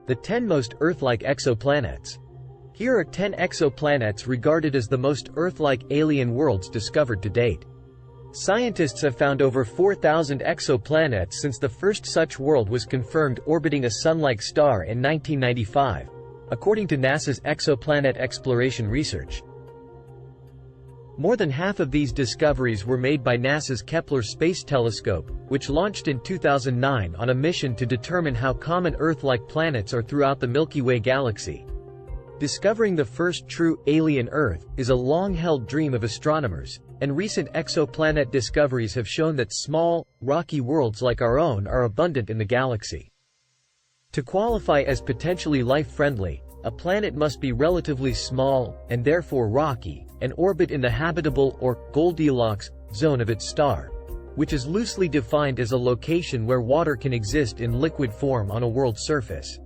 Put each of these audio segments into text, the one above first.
The 10 most Earth-like exoplanets. Here are 10 exoplanets regarded as the most Earth-like alien worlds discovered to date. Scientists have found over 4,000 exoplanets since the first such world was confirmed orbiting a Sun-like star in 1995, according to NASA's Exoplanet Exploration Research. More than half of these discoveries were made by NASA's Kepler Space Telescope, which launched in 2009 on a mission to determine how common Earth-like planets are throughout the Milky Way galaxy. Discovering the first true alien Earth is a long-held dream of astronomers, and recent exoplanet discoveries have shown that small, rocky worlds like our own are abundant in the galaxy. To qualify as potentially life-friendly, a planet must be relatively small, and therefore rocky, and orbit in the habitable or Goldilocks zone of its star, which is loosely defined as a location where water can exist in liquid form on a world's surface.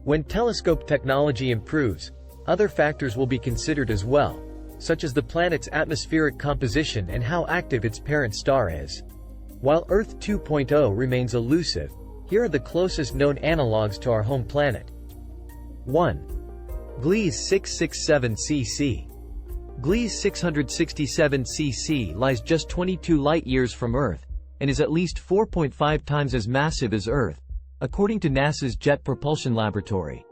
When telescope technology improves, other factors will be considered as well, such as the planet's atmospheric composition and how active its parent star is. While Earth 2.0 remains elusive, here are the closest known analogues to our home planet. 1. Gliese 667 cc. Gliese 667 cc lies just 22 light-years from Earth, and is at least 4.5 times as massive as Earth, according to NASA's Jet Propulsion Laboratory.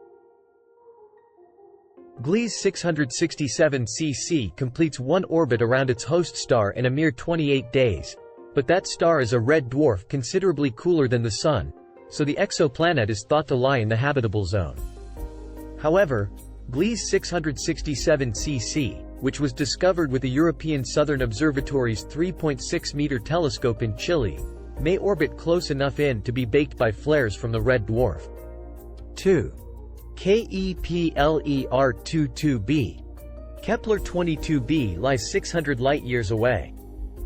Gliese 667 cc completes one orbit around its host star in a mere 28 days, but that star is a red dwarf considerably cooler than the Sun, so the exoplanet is thought to lie in the habitable zone. However, Gliese 667 cc, which was discovered with the European Southern Observatory's 3.6-meter telescope in Chile, may orbit close enough in to be baked by flares from the red dwarf. 2. Kepler-22b. Kepler-22b lies 600 light-years away.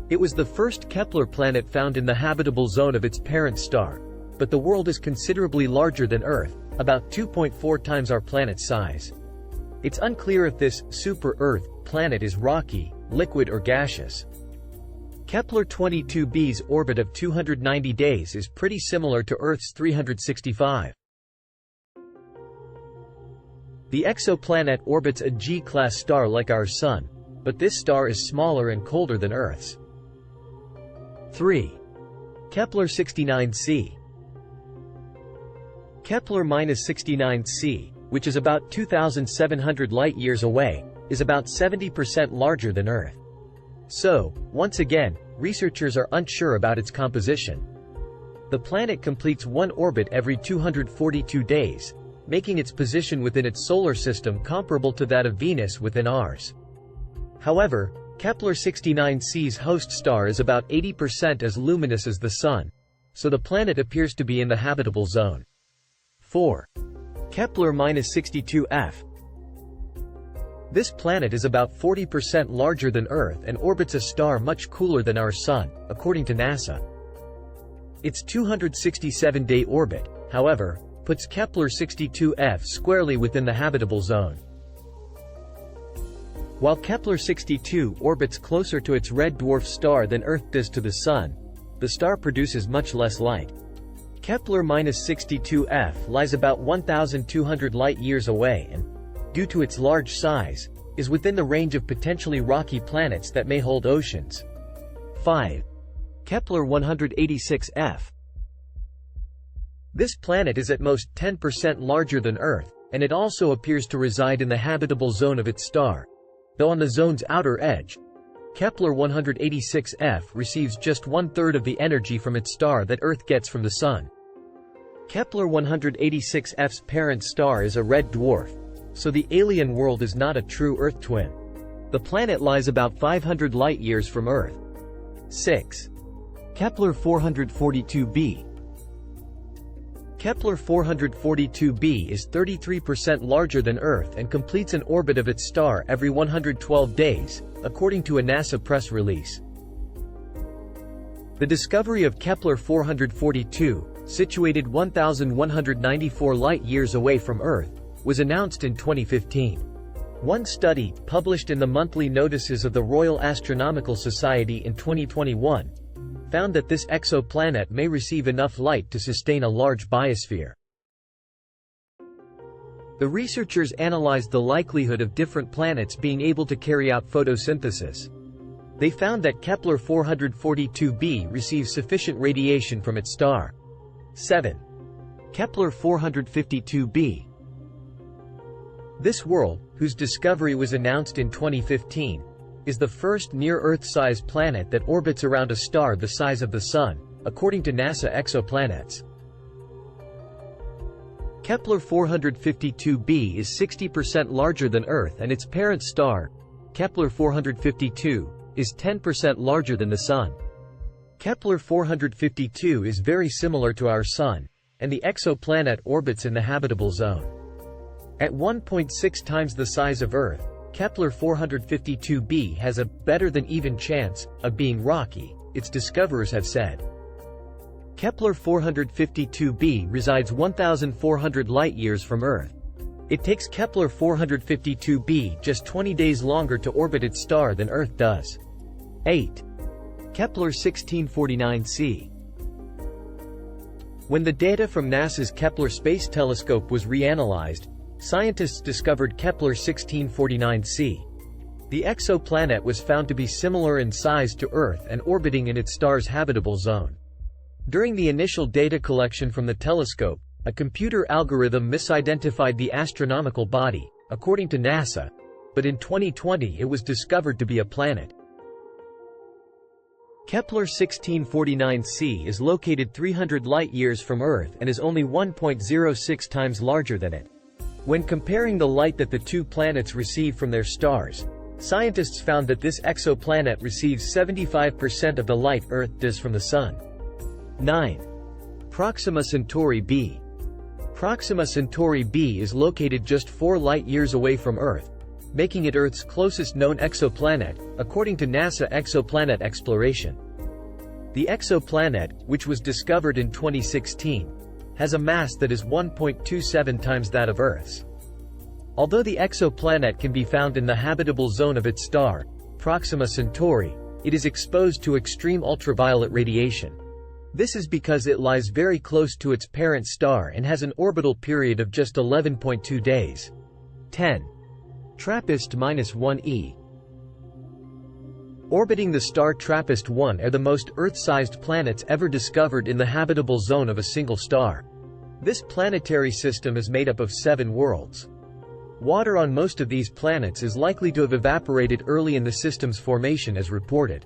It was the first Kepler planet found in the habitable zone of its parent star, but the world is considerably larger than Earth, about 2.4 times our planet's size. It's unclear if this super-Earth planet is rocky, liquid or gaseous. Kepler-22b's orbit of 290 days is pretty similar to Earth's 365. The exoplanet orbits a G-class star like our Sun, but this star is smaller and colder than Earth's. 3. Kepler-69c. Kepler-69c, which is about 2,700 light-years away, is about 70% larger than Earth. So, once again, researchers are unsure about its composition. The planet completes one orbit every 242 days, making its position within its solar system comparable to that of Venus within ours. However, Kepler-69c's host star is about 80% as luminous as the Sun, so the planet appears to be in the habitable zone. 4. Kepler-62f. This planet is about 40% larger than Earth and orbits a star much cooler than our Sun, according to NASA. Its 267-day orbit, however, puts Kepler-62f squarely within the habitable zone. While Kepler-62 orbits closer to its red dwarf star than Earth does to the Sun, the star produces much less light. Kepler-62f lies about 1,200 light-years away and, due to its large size, is within the range of potentially rocky planets that may hold oceans. 5. Kepler-186f. This planet is at most 10% larger than Earth, and it also appears to reside in the habitable zone of its star, though on the zone's outer edge. Kepler-186f receives just one-third of the energy from its star that Earth gets from the Sun. Kepler-186f's parent star is a red dwarf, so the alien world is not a true Earth twin. The planet lies about 500 light-years from Earth. 6. Kepler-442b. Kepler-442b is 33% larger than Earth and completes an orbit of its star every 112 days, according to a NASA press release. The discovery of Kepler-442, situated 1,194 light-years away from Earth, was announced in 2015. One study, published in the monthly notices of the Royal Astronomical Society in 2021, found that this exoplanet may receive enough light to sustain a large biosphere. The researchers analyzed the likelihood of different planets being able to carry out photosynthesis. They found that Kepler 442b receives sufficient radiation from its star. 7. Kepler 452b. This world, whose discovery was announced in 2015, is the first near-Earth-sized planet that orbits around a star the size of the Sun, according to NASA exoplanets. Kepler 452b is 60% larger than Earth, and its parent star, Kepler 452, is 10% larger than the Sun. Kepler 452 is very similar to our Sun, and the exoplanet orbits in the habitable zone. At 1.6 times the size of Earth, Kepler 452b has a better than even chance of being rocky, its discoverers have said. Kepler 452b resides 1,400 light-years from Earth. It takes Kepler 452b just 20 days longer to orbit its star than Earth does. 8. Kepler 1649c. When the data from NASA's Kepler Space Telescope was reanalyzed, scientists discovered Kepler 1649c. The exoplanet was found to be similar in size to Earth and orbiting in its star's habitable zone. During the initial data collection from the telescope, a computer algorithm misidentified the astronomical body, according to NASA, but in 2020 it was discovered to be a planet. Kepler 1649c is located 300 light-years from Earth and is only 1.06 times larger than it. When comparing the light that the two planets receive from their stars, scientists found that this exoplanet receives 75% of the light Earth does from the Sun. 9. Proxima Centauri b. Proxima Centauri b is located just 4 light-years away from Earth, making it Earth's closest known exoplanet, according to NASA Exoplanet Exploration. The exoplanet, which was discovered in 2016, has a mass that is 1.27 times that of Earth's. Although the exoplanet can be found in the habitable zone of its star, Proxima Centauri, it is exposed to extreme ultraviolet radiation. This is because it lies very close to its parent star and has an orbital period of just 11.2 days. 10. TRAPPIST-1e. Orbiting the star TRAPPIST-1 are the most Earth-sized planets ever discovered in the habitable zone of a single star. This planetary system is made up of 7 worlds. Water on most of these planets is likely to have evaporated early in the system's formation as reported.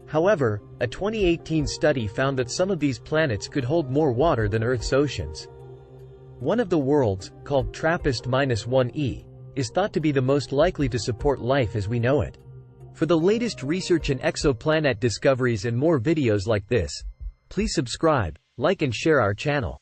However, a 2018 study found that some of these planets could hold more water than Earth's oceans. One of the worlds, called TRAPPIST-1e, is thought to be the most likely to support life as we know it. For the latest research in exoplanet discoveries and more videos like this, please subscribe, like and share our channel.